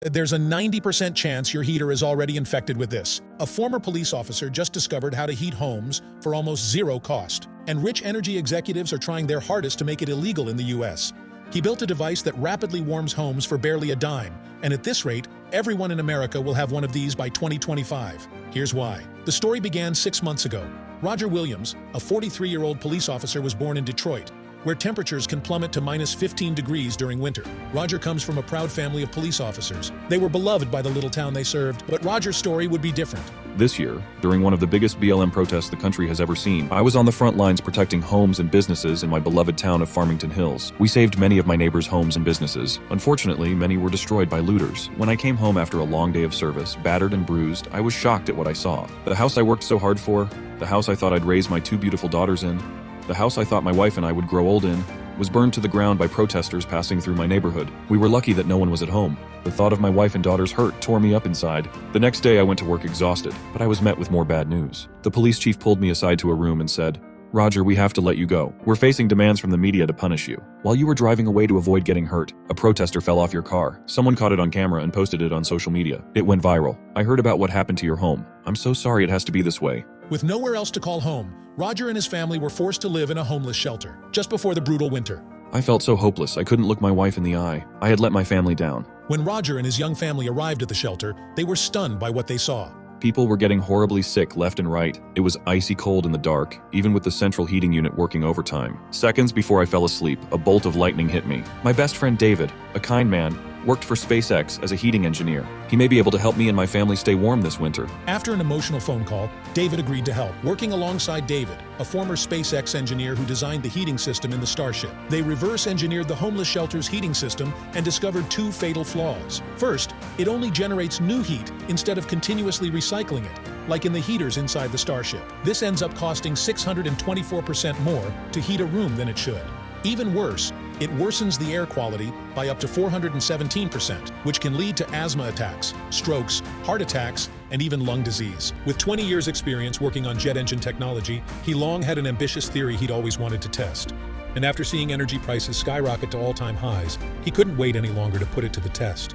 There's a 90% chance your heater is already infected with this. A former police officer just discovered how to heat homes for almost zero cost. And rich energy executives are trying their hardest to make it illegal in the US. He built a device that rapidly warms homes for barely a dime. And at this rate, everyone in America will have one of these by 2025. Here's why. The story began 6 months ago. Roger Williams, a 43-year-old police officer, was born in Detroit, where temperatures can plummet to minus 15 degrees during winter. Roger comes from a proud family of police officers. They were beloved by the little town they served, but Roger's story would be different. This year, during one of the biggest BLM protests the country has ever seen, I was on the front lines protecting homes and businesses in my beloved town of Farmington Hills. We saved many of my neighbors' homes and businesses. Unfortunately, many were destroyed by looters. When I came home after a long day of service, battered and bruised, I was shocked at what I saw. The house I worked so hard for, the house I thought I'd raise my 2 beautiful daughters in, the house I thought my wife and I would grow old in, was burned to the ground by protesters passing through my neighborhood. We were lucky that no one was at home. The thought of my wife and daughter's hurt tore me up inside. The next day I went to work exhausted, but I was met with more bad news. The police chief pulled me aside to a room and said, "Roger, we have to let you go. We're facing demands from the media to punish you. While you were driving away to avoid getting hurt, a protester fell off your car. Someone caught it on camera and posted it on social media. It went viral. I heard about what happened to your home. I'm so sorry it has to be this way." With nowhere else to call home, Roger and his family were forced to live in a homeless shelter, just before the brutal winter. I felt so hopeless, I couldn't look my wife in the eye. I had let my family down. When Roger and his young family arrived at the shelter, they were stunned by what they saw. People were getting horribly sick left and right. It was icy cold in the dark, even with the central heating unit working overtime. Seconds before I fell asleep, a bolt of lightning hit me. My best friend David, a kind man, worked for SpaceX as a heating engineer. He may be able to help me and my family stay warm this winter. After an emotional phone call, David agreed to help, working alongside David, a former SpaceX engineer who designed the heating system in the Starship. They reverse-engineered the homeless shelter's heating system and discovered 2 fatal flaws. First, it only generates new heat instead of continuously recycling it, like in the heaters inside the Starship. This ends up costing 624% more to heat a room than it should. Even worse, it worsens the air quality by up to 417%, which can lead to asthma attacks, strokes, heart attacks, and even lung disease. With 20 years' experience working on jet engine technology, he long had an ambitious theory he'd always wanted to test. And after seeing energy prices skyrocket to all-time highs, he couldn't wait any longer to put it to the test.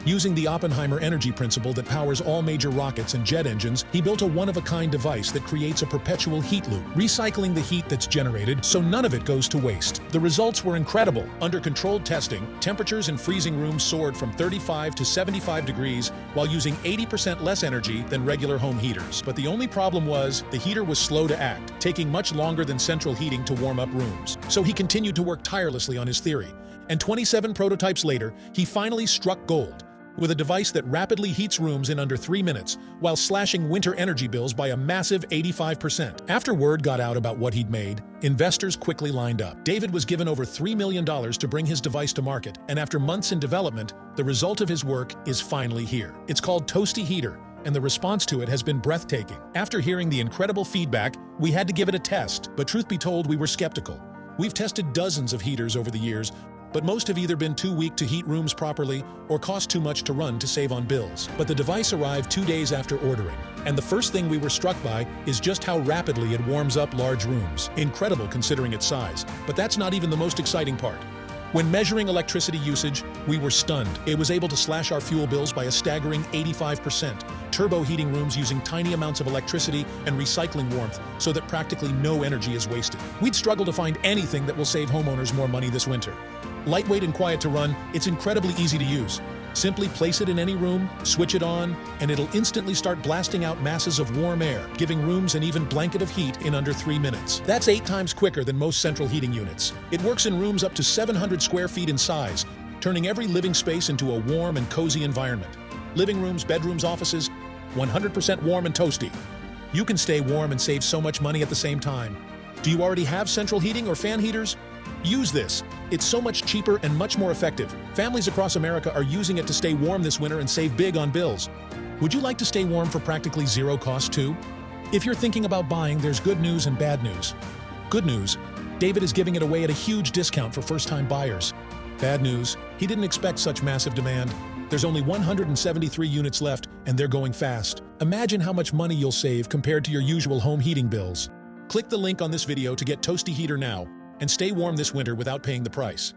Using the Oppenheimer energy principle that powers all major rockets and jet engines, he built a one-of-a-kind device that creates a perpetual heat loop, recycling the heat that's generated so none of it goes to waste. The results were incredible. Under controlled testing, temperatures in freezing rooms soared from 35 to 75 degrees while using 80% less energy than regular home heaters. But the only problem was the heater was slow to act, taking much longer than central heating to warm up rooms. So he continued to work tirelessly on his theory. And 27 prototypes later, he finally struck gold with a device that rapidly heats rooms in under 3 minutes, while slashing winter energy bills by a massive 85%. After word got out about what he'd made, investors quickly lined up. David was given over $3 million to bring his device to market, and after months in development, the result of his work is finally here. It's called Toasty Heater, and the response to it has been breathtaking. After hearing the incredible feedback, we had to give it a test, but truth be told, we were skeptical. We've tested dozens of heaters over the years, but most have either been too weak to heat rooms properly or cost too much to run to save on bills. But the device arrived 2 days after ordering, and the first thing we were struck by is just how rapidly it warms up large rooms. Incredible considering its size, but that's not even the most exciting part. When measuring electricity usage, we were stunned. It was able to slash our fuel bills by a staggering 85%, turbo heating rooms using tiny amounts of electricity and recycling warmth so that practically no energy is wasted. We'd struggle to find anything that will save homeowners more money this winter. Lightweight and quiet to run, it's incredibly easy to use. Simply place it in any room, switch it on, and it'll instantly start blasting out masses of warm air, giving rooms an even blanket of heat in under 3 minutes. That's 8 times quicker than most central heating units. It works in rooms up to 700 square feet in size, turning every living space into a warm and cozy environment. Living rooms, bedrooms, offices, 100% warm and toasty. You can stay warm and save so much money at the same time. Do you already have central heating or fan heaters? Use this. It's so much cheaper and much more effective. Families across America are using it to stay warm this winter and save big on bills. Would you like to stay warm for practically zero cost too? If you're thinking about buying, there's good news and bad news. Good news, David is giving it away at a huge discount for first-time buyers. Bad news, he didn't expect such massive demand. There's only 173 units left, and they're going fast. Imagine how much money you'll save compared to your usual home heating bills. Click the link on this video to get Toasty Heater now and stay warm this winter without paying the price.